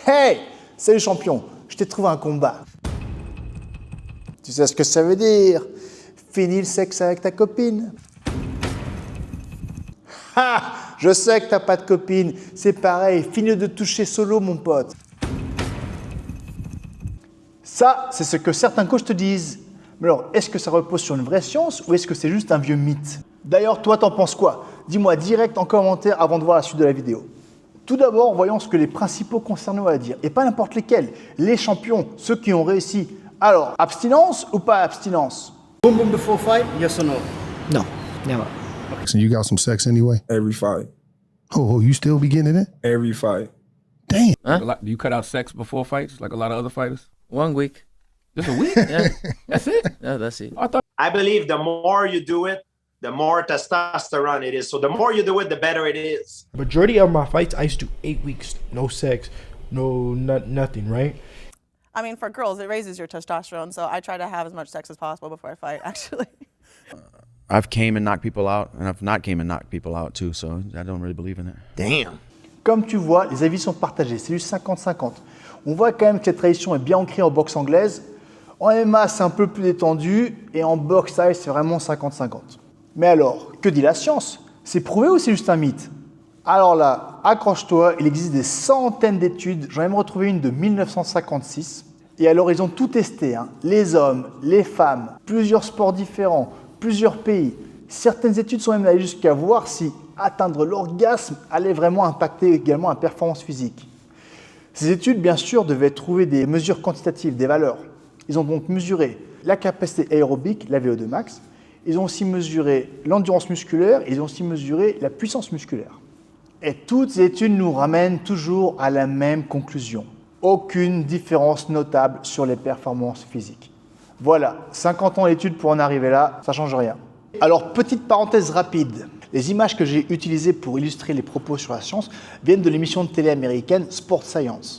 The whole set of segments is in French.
Hey, salut champion, je t'ai trouvé un combat. Tu sais ce que ça veut dire? Fini le sexe avec ta copine. Ha! Je sais que t'as pas de copine, c'est pareil, finis de toucher solo mon pote. Ça, c'est ce que certains coachs te disent. Mais alors, est-ce que ça repose sur une vraie science ou est-ce que c'est juste un vieux mythe? D'ailleurs, toi, t'en penses quoi? Dis-moi direct en commentaire avant de voir la suite de la vidéo. Tout d'abord, voyons ce que les principaux concernés ont à dire. Et pas n'importe lesquels, les champions, ceux qui ont réussi. Alors, abstinence ou pas abstinence? Boom boom before fight, yes or no? No, never. So you got some sex anyway? Every fight. Oh, you still be getting it in? Every fight. Damn. Do you cut out sex before fights like a lot of other fighters? 1 week. Just a week? Yeah, That's it? yeah, that's it. I thought I believe the more you do it, the more testosterone it is. So the more you do it, the better it is. Majority of my fights, I used to do 8 weeks, no sex, nothing, right? I mean, for girls, it raises your testosterone, so I try to have as much sex as possible before I fight, actually. I've came and knocked people out, and I've not came and knocked people out too, so I don't really believe in it. Damn. Comme tu vois, les avis sont partagés, c'est du 50-50. On voit quand même que cette tradition est bien ancrée en boxe anglaise. En MMA, c'est un peu plus détendu, et en boxe thaï, c'est vraiment 50-50. Mais alors, que dit la science? C'est prouvé ou c'est juste un mythe? Alors là, accroche-toi, il existe des centaines d'études, j'en ai même retrouvé une de 1956. Et alors, ils ont tout testé, hein. Les hommes, les femmes, plusieurs sports différents, plusieurs pays. Certaines études sont même allées jusqu'à voir si atteindre l'orgasme allait vraiment impacter également la performance physique. Ces études, bien sûr, devaient trouver des mesures quantitatives, des valeurs. Ils ont donc mesuré la capacité aérobique, la VO2 max. Ils ont aussi mesuré l'endurance musculaire et ils ont aussi mesuré la puissance musculaire. Et toutes ces études nous ramènent toujours à la même conclusion. Aucune différence notable sur les performances physiques. Voilà, 50 ans d'études pour en arriver là, ça ne change rien. Alors, petite parenthèse rapide. Les images que j'ai utilisées pour illustrer les propos sur la science viennent de l'émission de télé américaine Sport Science.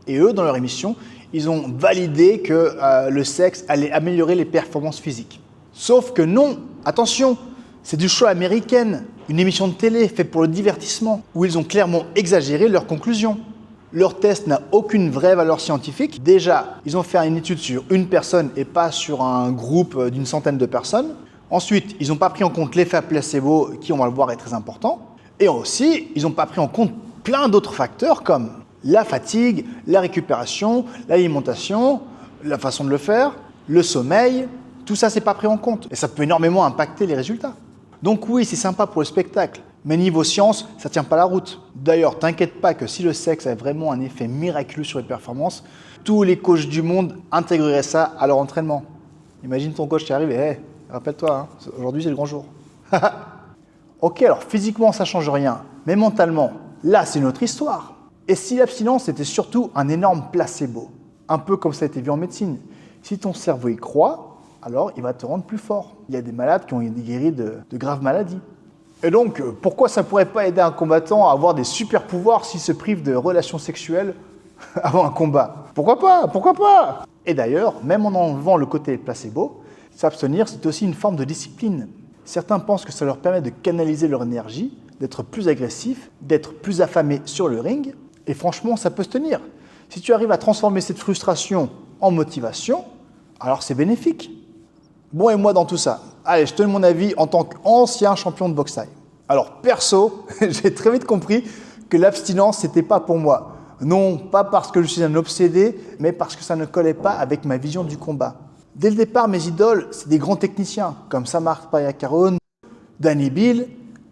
Et eux, dans leur émission, ils ont validé que le sexe allait améliorer les performances physiques. Sauf que non, attention, c'est du show américaine, une émission de télé faite pour le divertissement, où ils ont clairement exagéré leurs conclusions. Leur test n'a aucune vraie valeur scientifique. Déjà, ils ont fait une étude sur une personne et pas sur un groupe d'une centaine de personnes. Ensuite, ils n'ont pas pris en compte l'effet placebo qui, on va le voir, est très important. Et aussi, ils n'ont pas pris en compte plein d'autres facteurs comme la fatigue, la récupération, l'alimentation, la façon de le faire, le sommeil. Tout ça, c'est pas pris en compte. Et ça peut énormément impacter les résultats. Donc oui, c'est sympa pour le spectacle, mais niveau science, ça tient pas la route. D'ailleurs, t'inquiète pas que si le sexe a vraiment un effet miraculeux sur les performances, tous les coachs du monde intégreraient ça à leur entraînement. Imagine ton coach qui arrive et hey, rappelle-toi, hein, aujourd'hui c'est le grand jour. Ok, alors physiquement ça change rien, mais mentalement, là c'est une autre histoire. Et si l'abstinence était surtout un énorme placebo, un peu comme ça a été vu en médecine, si ton cerveau y croit, alors il va te rendre plus fort. Il y a des malades qui ont été guéris de graves maladies. Et donc, pourquoi ça ne pourrait pas aider un combattant à avoir des super pouvoirs s'il se prive de relations sexuelles avant un combat? Pourquoi pas? Pourquoi pas? Et d'ailleurs, même en enlevant le côté placebo, s'abstenir, c'est aussi une forme de discipline. Certains pensent que ça leur permet de canaliser leur énergie, d'être plus agressifs, d'être plus affamés sur le ring. Et franchement, ça peut se tenir. Si tu arrives à transformer cette frustration en motivation, alors c'est bénéfique. Bon, et moi dans tout ça? Allez, je te donne mon avis en tant qu'ancien champion de boxe thaï. Alors, perso, j'ai très vite compris que l'abstinence, c'était pas pour moi. Non, pas parce que je suis un obsédé, mais parce que ça ne collait pas avec ma vision du combat. Dès le départ, mes idoles, c'est des grands techniciens, comme Samar Payakaron, Danny Bill.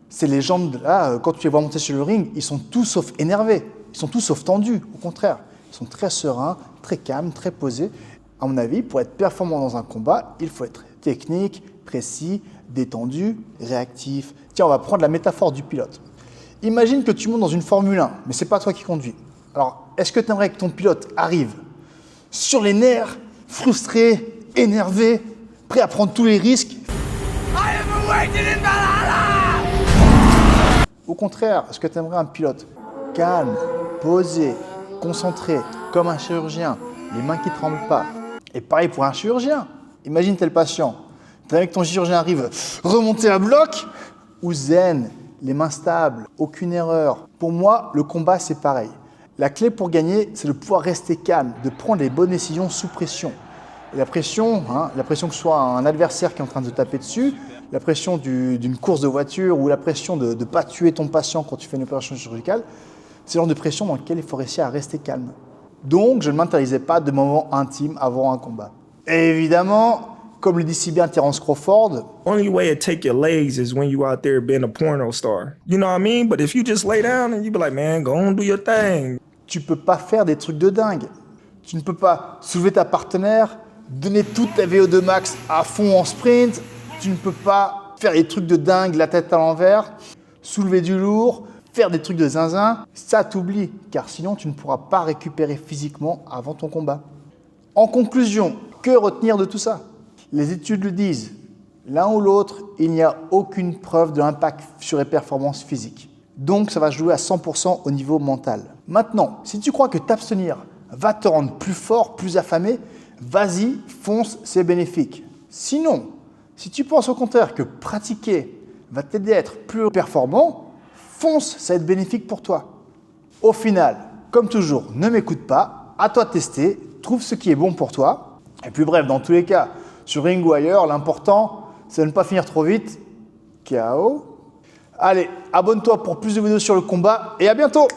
Ces légendes-là, quand tu les vois monter sur le ring, ils sont tous sauf énervés. Ils sont tous sauf tendus, au contraire. Ils sont très sereins, très calmes, très posés. À mon avis, pour être performant dans un combat, il faut être technique, précis, détendu, réactif. Tiens, on va prendre la métaphore du pilote. Imagine que tu montes dans une Formule 1, mais ce n'est pas toi qui conduis. Alors, est-ce que tu aimerais que ton pilote arrive sur les nerfs, frustré, énervé, prêt à prendre tous les risques? Au contraire, est-ce que tu aimerais un pilote calme, posé, concentré, comme un chirurgien, les mains qui ne tremblent pas? Et pareil pour un chirurgien. Imagine tel patient. Tu aimerais que ton chirurgien arrive remonter à bloc ou zen, les mains stables, aucune erreur. Pour moi, le combat, c'est pareil. La clé pour gagner, c'est de pouvoir rester calme, de prendre les bonnes décisions sous pression. Et la pression que ce soit un adversaire qui est en train de te taper dessus, la pression d'une course de voiture ou la pression de ne pas tuer ton patient quand tu fais une opération chirurgicale, c'est le genre de pression dans lequel il faut réussir à rester calme. Donc, je ne m'interdisais pas de moments intimes avant un combat. Et évidemment, comme le dit si bien Terence Crawford, Only way to take your legs is when you out there being a porno star. You know what I mean? But if you just lay down and you be like, man, go on do your thing. tu ne peux pas faire des trucs de dingue. Tu ne peux pas soulever ta partenaire, donner toute ta VO2 max à fond en sprint. Tu ne peux pas faire des trucs de dingue, la tête à l'envers, soulever du lourd, faire des trucs de zinzin. Ça t'oublie, car sinon tu ne pourras pas récupérer physiquement avant ton combat. En conclusion, que retenir de tout ça? Les études le disent, l'un ou l'autre, il n'y a aucune preuve de l'impact sur les performances physiques. Donc ça va jouer à 100% au niveau mental. Maintenant, si tu crois que t'abstenir va te rendre plus fort, plus affamé, vas-y, fonce, c'est bénéfique. Sinon, si tu penses au contraire que pratiquer va t'aider à être plus performant, fonce, ça va être bénéfique pour toi. Au final, comme toujours, ne m'écoute pas, à toi de tester, trouve ce qui est bon pour toi. Et puis bref, dans tous les cas, sur ring ou ailleurs, l'important, c'est de ne pas finir trop vite. KO. Allez, abonne-toi pour plus de vidéos sur le combat et à bientôt!